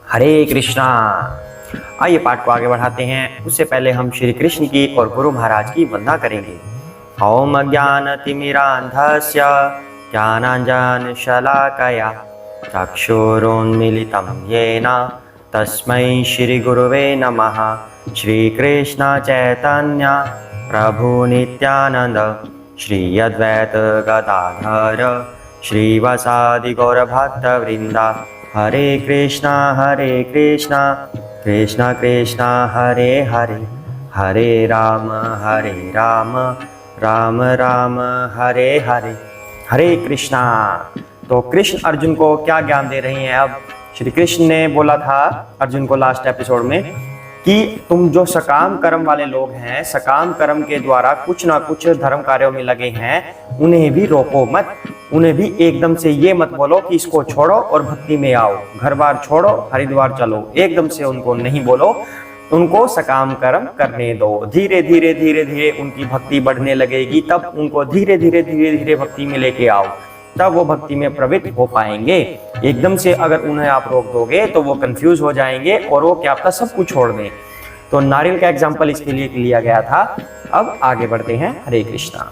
हरे कृष्णा। आइए पाठ को आगे बढ़ाते हैं। उससे पहले हम श्री कृष्ण की और गुरु महाराज की वंदना करेंगे। ओम अज्ञानतिमिरान्धस्य ज्ञानाञ्जनशलाकया चक्षुरुन्मीलितं येन तस्मै श्रीगुरुवे नमः। श्रीकृष्ण चैतन्य प्रभु नित्यानंद श्री अद्वैत गदाधर श्रीवासादि गौरभक्तवृंदा। हरे कृष्णा कृष्णा कृष्णा हरे हरे, हरे राम राम राम हरे हरे। हरे कृष्णा। तो कृष्ण अर्जुन को क्या ज्ञान दे रहे हैं? अब श्री कृष्ण ने बोला था अर्जुन को लास्ट एपिसोड में कि तुम जो सकाम कर्म वाले लोग हैं, सकाम कर्म के द्वारा कुछ ना कुछ धर्म कार्यों में लगे हैं, उन्हें भी रोको मत। उन्हें भी एकदम से ये मत बोलो कि इसको छोड़ो और भक्ति में आओ, घर बार छोड़ो हरिद्वार चलो, एकदम से उनको नहीं बोलो। उनको सकाम कर्म करने दो। धीरे धीरे धीरे धीरे उनकी भक्ति बढ़ने लगेगी, तब उनको धीरे धीरे भक्ति में लेके आओ, तब वो भक्ति में प्रवृत्त हो पाएंगे। एकदम से अगर उन्हें आप रोक दोगे तो वो कंफ्यूज हो जाएंगे और वो क्या पता सब कुछ छोड़ दें। तो नारियल का एग्जाम्पल इसके लिए लिया गया था। अब आगे बढ़ते हैं। हरे कृष्णा।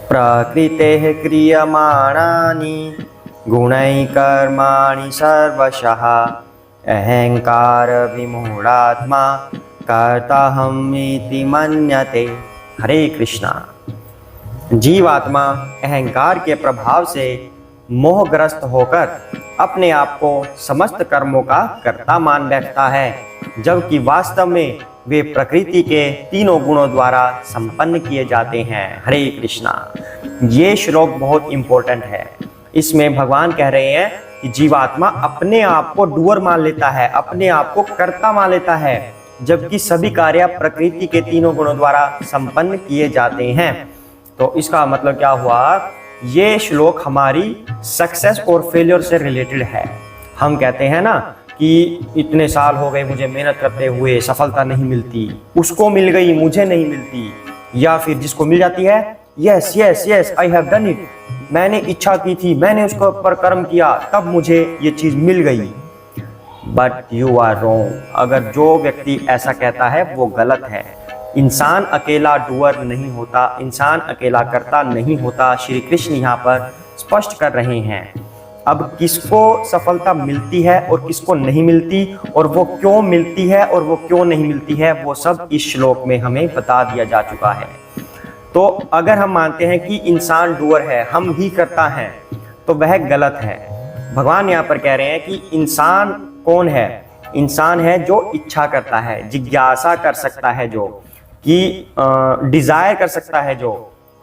प्रकृतेः क्रियमाणानि गुणैः कर्माणि सर्वशः अहंकार विमूढ़ात्मा कर्ताहमिति मन्यते। हरे कृष्णा। जीवात्मा अहंकार के प्रभाव से मोहग्रस्त होकर अपने आप को समस्त कर्मों का कर्ता मान बैठता है, जबकि वास्तव में वे प्रकृति के तीनों गुणों द्वारा संपन्न किए जाते हैं। हरे कृष्णा। ये श्लोक बहुत इंपॉर्टेंट है। इसमें भगवान कह रहे हैं कि जीवात्मा अपने आप को डूअर मान लेता है, अपने आप को कर्ता मान लेता है, जबकि सभी कार्य प्रकृति के तीनों गुणों द्वारा संपन्न किए जाते हैं। तो इसका मतलब क्या हुआ? ये श्लोक हमारी सक्सेस और फेलियर से रिलेटेड है। हम कहते हैं ना कि इतने साल हो गए मुझे मेहनत करते हुए, सफलता नहीं मिलती, उसको मिल गई मुझे नहीं मिलती, या फिर जिसको मिल जाती है yes yes yes I have done it, मैंने इच्छा की थी, मैंने उसके ऊपर कर्म किया, तब मुझे ये चीज मिल गई। But you are wrong. अगर जो व्यक्ति ऐसा कहता है वो गलत है। इंसान अकेला डूअर नहीं होता, इंसान अकेला कर्ता नहीं होता। श्री कृष्ण यहाँ पर स्पष्ट कर रहे हैं। अब किसको सफलता मिलती है और किसको नहीं मिलती, और वो क्यों मिलती है और वो क्यों नहीं मिलती है, वो सब इस श्लोक में हमें बता दिया जा चुका है। तो अगर हम मानते हैं कि इंसान डूअर है, हम ही करता है, तो वह गलत है। भगवान यहाँ पर कह रहे हैं कि इंसान कौन है? इंसान है जो इच्छा करता है, जिज्ञासा कर सकता है, जो कि डिजायर कर सकता है, जो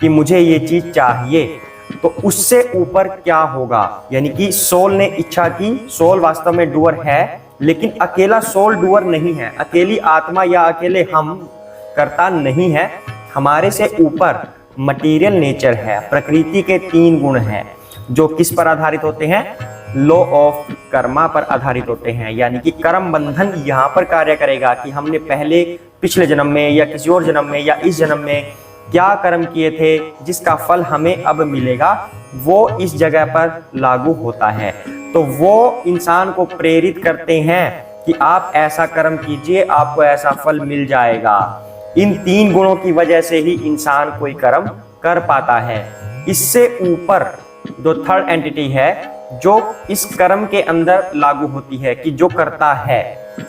कि मुझे ये चीज चाहिए। तो उससे ऊपर क्या होगा? यानी कि सोल ने इच्छा की, सोल वास्तव में डूअर है, लेकिन अकेला सोल डूअर नहीं है, अकेली आत्मा या अकेले हम करता नहीं है। हमारे से ऊपर मटेरियल नेचर है, प्रकृति के तीन गुण हैं जो किस पर आधारित होते हैं? लॉ ऑफ कर्मा पर आधारित होते हैं। यानी कि कर्म बंधन यहाँ पर कार्य करेगा कि हमने पहले पिछले जन्म में या किसी और जन्म में या इस जन्म में क्या कर्म किए थे, जिसका फल हमें अब मिलेगा, वो इस जगह पर लागू होता है। तो वो इंसान को प्रेरित करते हैं कि आप ऐसा कर्म कीजिए, आपको ऐसा फल मिल जाएगा। इन तीन गुणों की वजह से ही इंसान कोई कर्म कर पाता है। इससे ऊपर जो थर्ड एंटिटी है जो इस कर्म के अंदर लागू होती है कि जो करता है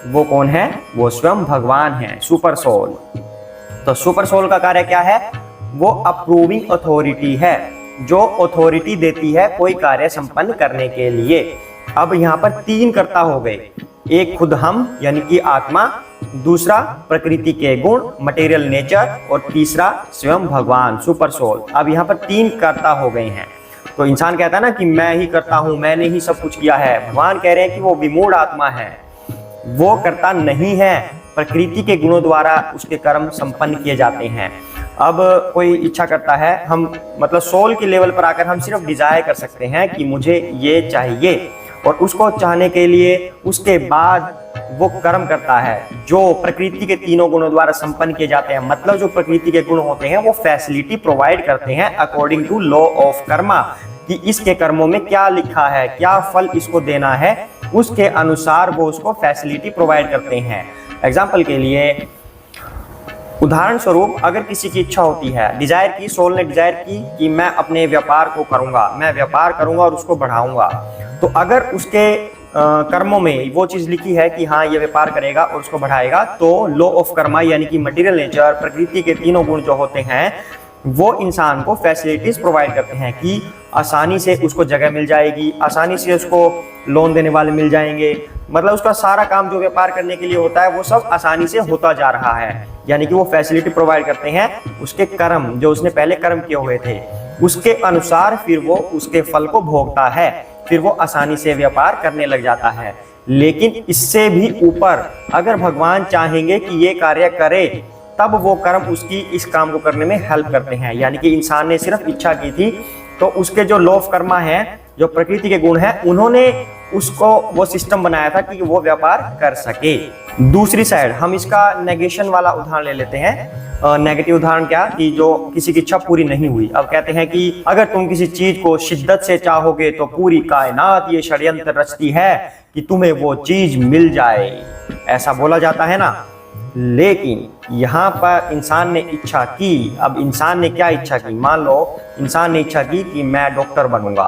वो कौन है? वो स्वयं भगवान है, सुपर सोल। तो सुपर सोल का कार्य क्या है? वो अप्रूविंग अथॉरिटी है, जो अथॉरिटी देती है कोई कार्य संपन्न करने के लिए। अब यहाँ पर तीन कर्ता हो गए, एक खुद हम यानी कि आत्मा, दूसरा प्रकृति के गुण मटेरियल नेचर, और तीसरा स्वयं भगवान सुपर सोल। अब यहाँ पर तीन कर्ता हो गए हैं। तो इंसान कहता है ना कि मैं ही करता हूं, मैंने ही सब कुछ किया है। भगवान कह रहे हैं कि वो विमूढ़ आत्मा है, वो करता नहीं है, प्रकृति के गुणों द्वारा उसके कर्म संपन्न किए जाते हैं। अब कोई इच्छा करता है, हम मतलब सोल के लेवल पर आकर हम सिर्फ डिजायर कर सकते हैं कि मुझे ये चाहिए, और उसको चाहने के लिए उसके बाद वो कर्म करता है जो प्रकृति के तीनों गुणों द्वारा संपन्न किए जाते हैं। मतलब जो प्रकृति के गुण होते हैं वो फैसिलिटी प्रोवाइड करते हैं according to law of karma, कि इसके कर्मों में क्या लिखा है, क्या फल इसको देना है, उसके अनुसार वो उसको फैसिलिटी प्रोवाइड करते हैं। एग्जाम्पल के लिए, उदाहरण स्वरूप, अगर किसी की इच्छा होती है, डिजायर की, सोल ने डिजायर की कि मैं अपने व्यापार को करूंगा, मैं व्यापार करूंगा और उसको बढ़ाऊंगा, तो अगर उसके कर्मों में वो चीज लिखी है कि हाँ ये व्यापार करेगा और उसको बढ़ाएगा, तो लॉ ऑफ कर्मा यानी कि मटेरियल नेचर, प्रकृति के तीनों गुण जो होते हैं वो इंसान को फैसिलिटीज प्रोवाइड करते हैं कि आसानी से उसको जगह मिल जाएगी, आसानी से उसको लोन देने वाले मिल जाएंगे, मतलब उसका सारा काम जो व्यापार करने के लिए होता है वो सब आसानी से होता जा रहा है। यानी कि वो फैसिलिटी प्रोवाइड करते हैं। उसके कर्म, जो उसने पहले कर्म किए हुए थे, उसके अनुसार फिर वो उसके फल को भोगता है, फिर वो आसानी से व्यापार करने लग जाता है। लेकिन इससे भी ऊपर अगर भगवान चाहेंगे कि ये कार्य करे, तब वो कर्म उसकी इस काम को करने में हेल्प करते हैं। यानी कि इंसान ने सिर्फ इच्छा की थी, तो उसके जो लॉ ऑफ कर्मा है, जो प्रकृति के गुण हैं, उन्होंने उसको वो सिस्टम बनाया था कि वो व्यापार कर सके। दूसरी साइड हम इसका नेगेशन वाला उदाहरण ले लेते हैं। नेगेटिव उदाहरण क्या, कि जो किसी की इच्छा पूरी नहीं हुई। अब कहते हैं कि अगर तुम किसी चीज को शिद्दत से चाहोगे तो पूरी कायनात ये षड्यंत्र रचती है कि तुम्हें वो चीज मिल जाए, ऐसा बोला जाता है ना। लेकिन यहाँ पर इंसान ने इच्छा की। अब इंसान ने क्या इच्छा की, मान लो इंसान ने इच्छा की कि मैं डॉक्टर बनूंगा,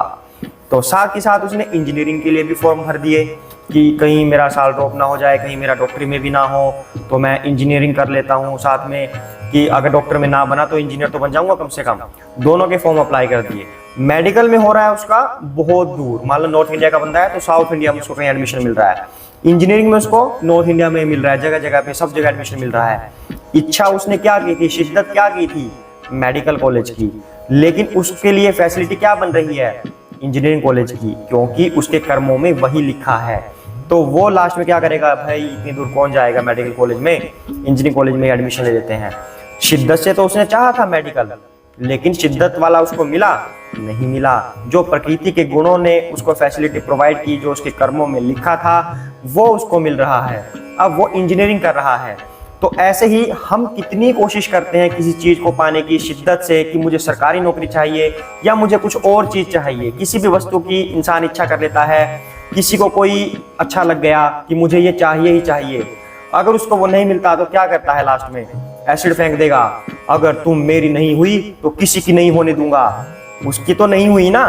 तो साथ ही साथ उसने इंजीनियरिंग के लिए भी फॉर्म भर दिए कि कहीं मेरा साल ड्रॉप ना हो जाए, कहीं मेरा डॉक्टरी में भी ना हो, तो मैं इंजीनियरिंग कर लेता हूँ साथ में, कि अगर डॉक्टर में ना बना तो इंजीनियर तो बन जाऊंगा कम से कम। दोनों के फॉर्म अप्लाई कर दिए। मेडिकल में हो रहा है उसका बहुत दूर, मान लो नॉर्थ इंडिया का बंदा है तो साउथ इंडिया में उसको कहीं एडमिशन मिल रहा है। इंजीनियरिंग में उसको नॉर्थ इंडिया में मिल रहा है, जगह जगह पे सब जगह एडमिशन मिल रहा है। इच्छा उसने क्या की थी, शिद्दत क्या की थी, मेडिकल कॉलेज की। लेकिन उसके लिए फैसिलिटी क्या बन रही है, इंजीनियरिंग कॉलेज की, क्योंकि उसके कर्मों में वही लिखा है। तो वो लास्ट में क्या करेगा, भाई इतनी दूर कौन जाएगा मेडिकल कॉलेज में, इंजीनियरिंग कॉलेज में एडमिशन ले लेते हैं। शिद्दत से तो उसने चाहा था मेडिकल, लेकिन शिद्दत वाला उसको मिला नहीं मिला। जो प्रकृति के गुणों ने उसको फैसिलिटी प्रोवाइड की, जो उसके कर्मों में लिखा था, वो उसको मिल रहा है। अब वो इंजीनियरिंग कर रहा है। तो ऐसे ही हम कितनी कोशिश करते हैं किसी चीज को पाने की शिद्दत से, कि मुझे सरकारी नौकरी चाहिए या मुझे कुछ और चीज चाहिए। किसी भी वस्तु की इंसान इच्छा कर लेता है। किसी को कोई अच्छा लग गया कि मुझे ये चाहिए ही चाहिए, अगर उसको वो नहीं मिलता तो क्या करता है, लास्ट में एसिड फेंक देगा, अगर तुम मेरी नहीं हुई तो किसी की नहीं होने दूंगा। उसकी तो नहीं हुई ना,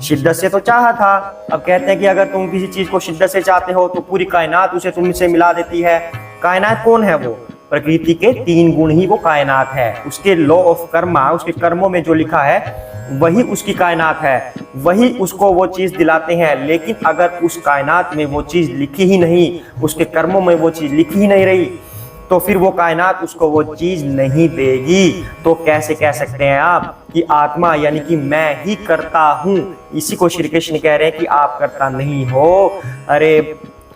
शिद्दत से तो चाहा था। अब कहते हैं कि अगर तुम किसी चीज को शिद्दत से चाहते हो तो पूरी कायनात उसे तुमसे मिला देती है। कायनात कौन है, वो प्रकृति के तीन गुण ही वो कायनात है। उसके लॉ ऑफ कर्मा, उसके कर्मों में जो लिखा है वही उसकी कायनात है, वही उसको वो चीज दिलाते हैं। लेकिन अगर उस कायनात में वो चीज लिखी ही नहीं, उसके कर्मों में वो चीज लिखी ही नहीं रही, तो फिर वो कायनात उसको वो चीज नहीं देगी। तो कैसे कह सकते हैं आप कि आत्मा यानी कि मैं ही करता हूं। इसी को श्री कृष्ण कह रहे हैं कि आप करता नहीं हो। अरे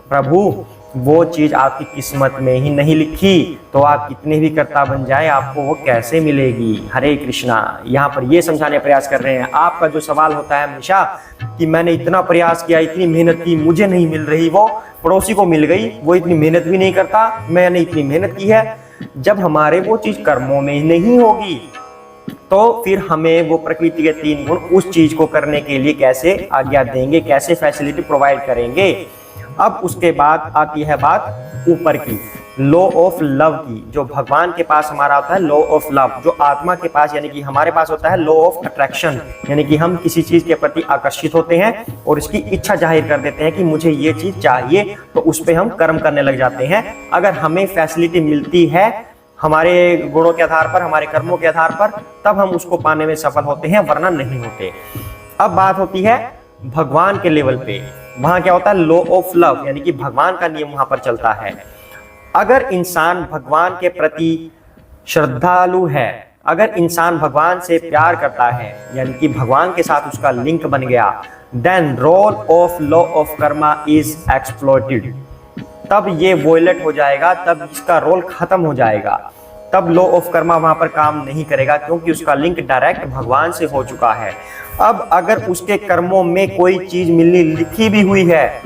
प्रभु, वो चीज आपकी किस्मत में ही नहीं लिखी, तो आप कितने भी कर्ता बन जाए आपको वो कैसे मिलेगी। हरे कृष्णा। यहाँ पर ये समझाने का प्रयास कर रहे हैं। आपका जो सवाल होता है हमेशा कि मैंने इतना प्रयास किया, इतनी मेहनत की, मुझे नहीं मिल रही, वो पड़ोसी को मिल गई, वो इतनी मेहनत भी नहीं करता, मैंने इतनी मेहनत की है। जब हमारे वो चीज कर्मों में ही नहीं होगी, तो फिर हमें वो प्रकृति के तीन गुण उस चीज को करने के लिए कैसे आज्ञा देंगे, कैसे फैसिलिटी प्रोवाइड करेंगे। अब उसके बाद आती है बात ऊपर की, लॉ ऑफ लव की। जो भगवान के पास हमारा होता है लॉ ऑफ लव, जो आत्मा के पास यानी कि हमारे पास होता है लॉ ऑफ अट्रैक्शन, यानी कि हम किसी चीज के प्रति आकर्षित होते हैं और इसकी इच्छा जाहिर कर देते हैं कि मुझे ये चीज चाहिए, तो उस पर हम कर्म करने लग जाते हैं। अगर हमें फैसिलिटी मिलती है हमारे गुणों के आधार पर, हमारे कर्मों के आधार पर, तब हम उसको पाने में सफल होते हैं, वरना नहीं होते। अब बात होती है भगवान के लेवल पे। वहां क्या होता है, लॉ ऑफ लव, यानी कि भगवान का नियम वहां पर चलता है। अगर इंसान भगवान के प्रति श्रद्धालु है, अगर इंसान भगवान से प्यार करता है, यानी कि भगवान के साथ उसका लिंक बन गया, then role of law of karma is exploited. तब ये वॉयलेट हो जाएगा, तब इसका रोल खत्म हो जाएगा, तब लॉ ऑफ कर्मा वहां पर काम नहीं करेगा, क्योंकि उसका लिंक डायरेक्ट भगवान से हो चुका है। अब अगर उसके कर्मों में कोई चीज मिलनी लिखी भी हुई है,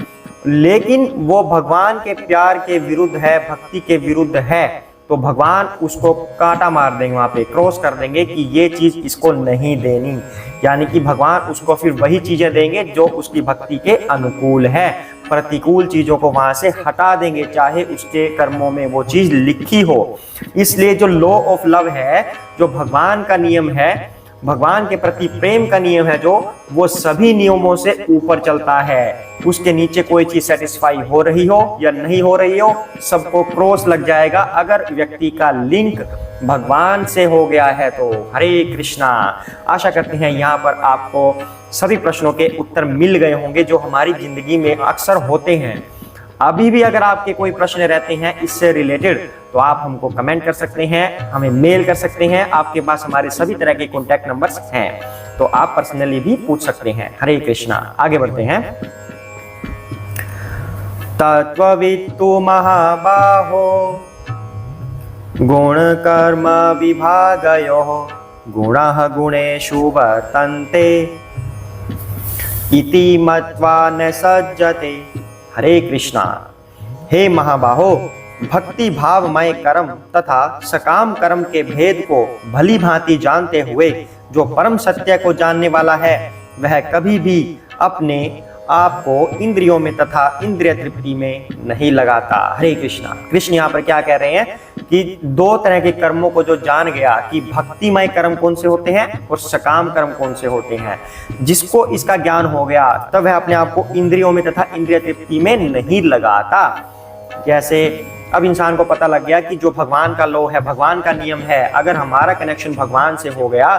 लेकिन वो भगवान के प्यार के विरुद्ध है, भक्ति के विरुद्ध है, तो भगवान उसको कांटा मार देंगे, वहां पे क्रॉस कर देंगे कि ये चीज इसको नहीं देनी। यानी कि भगवान उसको फिर वही चीजें देंगे जो उसकी भक्ति के अनुकूल है, प्रतिकूल चीजों को वहां से हटा देंगे, चाहे उसके कर्मों में वो चीज लिखी हो। इसलिए जो लॉ ऑफ लव है, जो भगवान का नियम है, भगवान के प्रति प्रेम का नियम है, जो वो सभी नियमों से ऊपर चलता है। उसके नीचे कोई चीज सेटिस्फाई हो रही हो या नहीं हो रही हो, सबको क्रॉस लग जाएगा अगर व्यक्ति का लिंक भगवान से हो गया है तो। हरे कृष्णा। आशा करते हैं यहाँ पर आपको सभी प्रश्नों के उत्तर मिल गए होंगे जो हमारी जिंदगी में अक्सर होते हैं। अभी भी अगर आपके कोई प्रश्न रहते हैं इससे रिलेटेड तो आप हमको कमेंट कर सकते हैं, हमें मेल कर सकते हैं। आपके पास हमारे सभी तरह के कॉन्टैक्ट नंबर्स हैं, तो आप पर्सनली भी पूछ सकते हैं। हरे कृष्णा। आगे बढ़ते हैं। तत्त्ववित्तु महाबाहो गुण कर्म विभागयोः गुणः गुणेषु वर्तन्ते इति मत्वा न सज्जते। हरे कृष्णा। हे महाबाहो, भक्ति भावमय कर्म तथा सकाम कर्म के भेद को भली भांति जानते हुए जो परम सत्य को जानने वाला है, वह कभी भी अपने आप को इंद्रियों में तथा इंद्रिय तृप्ति में नहीं लगाता। हरे कृष्णा। कृष्ण यहाँ पर क्या कह रहे हैं कि दो तरह के कर्मों को जो जान गया कि भक्तिमय कर्म कौन से होते हैं और सकाम कर्म कौन से होते हैं, जिसको इसका ज्ञान हो गया तब वह अपने आप को इंद्रियों में तथा इंद्रिय तृप्ति में नहीं लगाता। जैसे अब इंसान को पता लग गया कि जो भगवान का लॉ है, भगवान का नियम है, अगर हमारा कनेक्शन भगवान से हो गया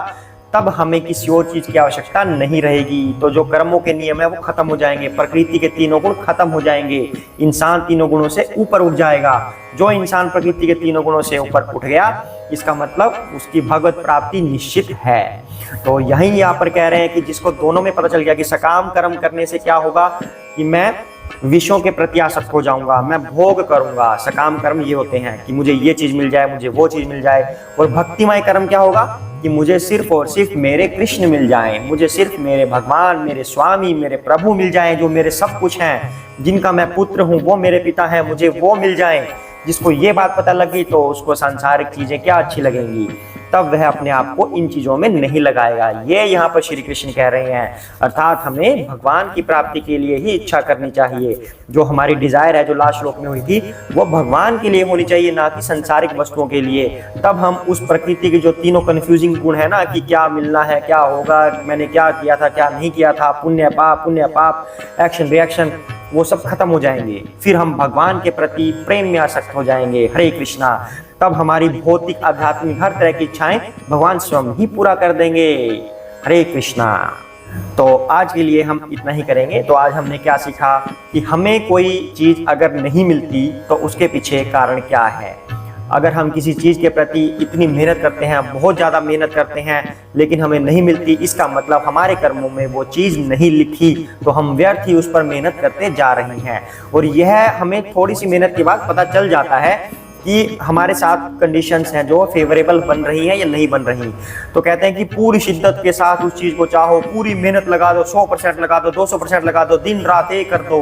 तब हमें किसी और चीज की आवश्यकता नहीं रहेगी। तो जो कर्मों के नियम है वो खत्म हो जाएंगे, प्रकृति के तीनों गुण खत्म हो जाएंगे, इंसान तीनों गुणों से ऊपर उठ जाएगा। जो इंसान प्रकृति के तीनों गुणों से ऊपर उठ गया, इसका मतलब उसकी भगवत प्राप्ति निश्चित है। तो यही यहाँ पर कह रहे हैं कि जिसको दोनों में पता चल गया कि सकाम कर्म करने से क्या होगा कि मैं विषयों के प्रति आसक्त हो जाऊंगा, मैं भोग करूंगा। सकाम कर्म ये होते हैं कि मुझे ये चीज मिल जाए, मुझे वो चीज मिल जाए। और भक्तिमय कर्म क्या होगा कि मुझे सिर्फ और सिर्फ मेरे कृष्ण मिल जाएं, मुझे सिर्फ मेरे भगवान, मेरे स्वामी, मेरे प्रभु मिल जाएं, जो मेरे सब कुछ हैं, जिनका मैं पुत्र हूं, वो मेरे पिता हैं, मुझे वो मिल जाएं। जिसको ये बात पता लगी तो उसको सांसारिक चीजें क्या अच्छी लगेंगी, तब वह अपने आप को इन चीजों में नहीं लगाएगा। ये यहाँ पर श्री कृष्ण कह रहे हैं। अर्थात हमें भगवान की प्राप्ति के लिए ही इच्छा करनी चाहिए। जो हमारी डिजायर है, जो लास्ट श्लोक में हुई थी, वो भगवान के लिए होनी चाहिए, ना कि सांसारिक वस्तुओं के लिए। तब हम उस प्रकृति के जो तीनों कंफ्यूजिंग गुण है ना, कि क्या मिलना है, क्या होगा, मैंने क्या किया था, क्या नहीं किया था, पुण्य पाप, एक्शन रिएक्शन, वो सब खत्म हो जाएंगे। फिर हम भगवान के प्रति प्रेम में आसक्त हो जाएंगे। हरे कृष्णा। तब हमारी भौतिक आध्यात्मिक हर तरह की इच्छाएं भगवान स्वयं ही पूरा कर देंगे। हरे कृष्णा। तो आज के लिए हम इतना ही करेंगे। तो आज हमने क्या सीखा कि हमें कोई चीज अगर नहीं मिलती तो उसके पीछे कारण क्या है। अगर हम किसी चीज के प्रति इतनी मेहनत करते हैं, बहुत ज्यादा मेहनत करते हैं, लेकिन हमें नहीं मिलती, इसका मतलब हमारे कर्मों में वो चीज नहीं लिखी, तो हम व्यर्थ ही उस पर मेहनत करते जा रहे हैं। और यह हमें थोड़ी सी मेहनत के बाद पता चल जाता है कि हमारे साथ कंडीशंस हैं जो फेवरेबल बन रही हैं या नहीं बन रही। तो कहते हैं कि पूरी शिद्दत के साथ उस चीज को चाहो, पूरी मेहनत लगा दो, 100% लगा दो, 200% लगा दो, दिन रात एक कर दो,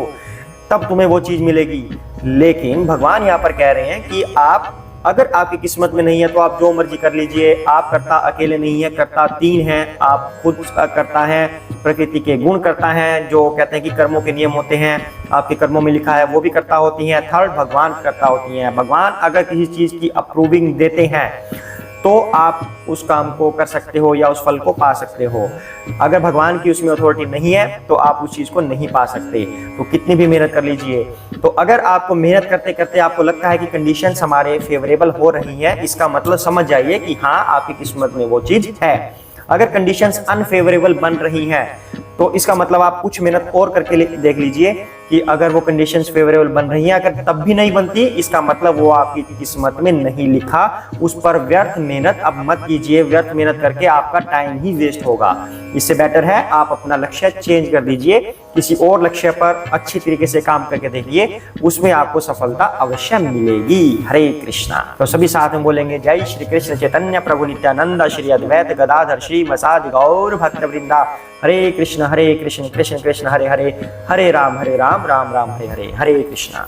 तब तुम्हें वो चीज मिलेगी। लेकिन भगवान यहाँ पर कह रहे हैं कि आप, अगर आपकी किस्मत में नहीं है तो आप जो मर्जी कर लीजिए। आप कर्ता अकेले नहीं है, कर्ता तीन हैं। आप खुद करता है, प्रकृति के गुण करता है, जो कहते हैं कि कर्मों के नियम होते हैं, आपके कर्मों में लिखा है, वो भी कर्ता होती हैं। थर्ड, भगवान कर्ता होती हैं। भगवान अगर किसी चीज की अप्रूविंग देते हैं तो आप उस काम को कर सकते हो या उस फल को पा सकते हो। अगर भगवान की उसमें अथॉरिटी नहीं है तो आप उस चीज को नहीं पा सकते। तो कितनी भी मेहनत कर लीजिए। तो अगर आपको मेहनत करते करते आपको लगता है कि कंडीशंस हमारे फेवरेबल हो रही हैं, इसका मतलब समझ जाइए कि हाँ, आपकी किस्मत में वो चीज है। अगर कंडीशंस अनफेवरेबल बन रही हैं तो इसका मतलब आप कुछ मेहनत और करके देख लीजिए कि अगर वो कंडीशंस फेवरेबल बन रही हैं, अगर तब भी नहीं बनती, इसका मतलब वो आपकी किस्मत में नहीं लिखा। उस पर व्यर्थ मेहनत अब मत कीजिए। व्यर्थ मेहनत करके आपका टाइम ही वेस्ट होगा। इससे बेटर है आप अपना लक्ष्य चेंज कर दीजिए, किसी और लक्ष्य पर अच्छी तरीके से काम करके देखिए, उसमें आपको सफलता अवश्य मिलेगी। हरे कृष्णा। तो सभी साथ में बोलेंगे, जय श्री कृष्ण चैतन्य प्रभु नित्यानंद श्री अद्वैत गदाधर श्री वसादि गौर भक्त वृंदा। हरे कृष्ण कृष्ण कृष्ण हरे हरे, हरे राम राम राम हरे हरे। हरे कृष्णा।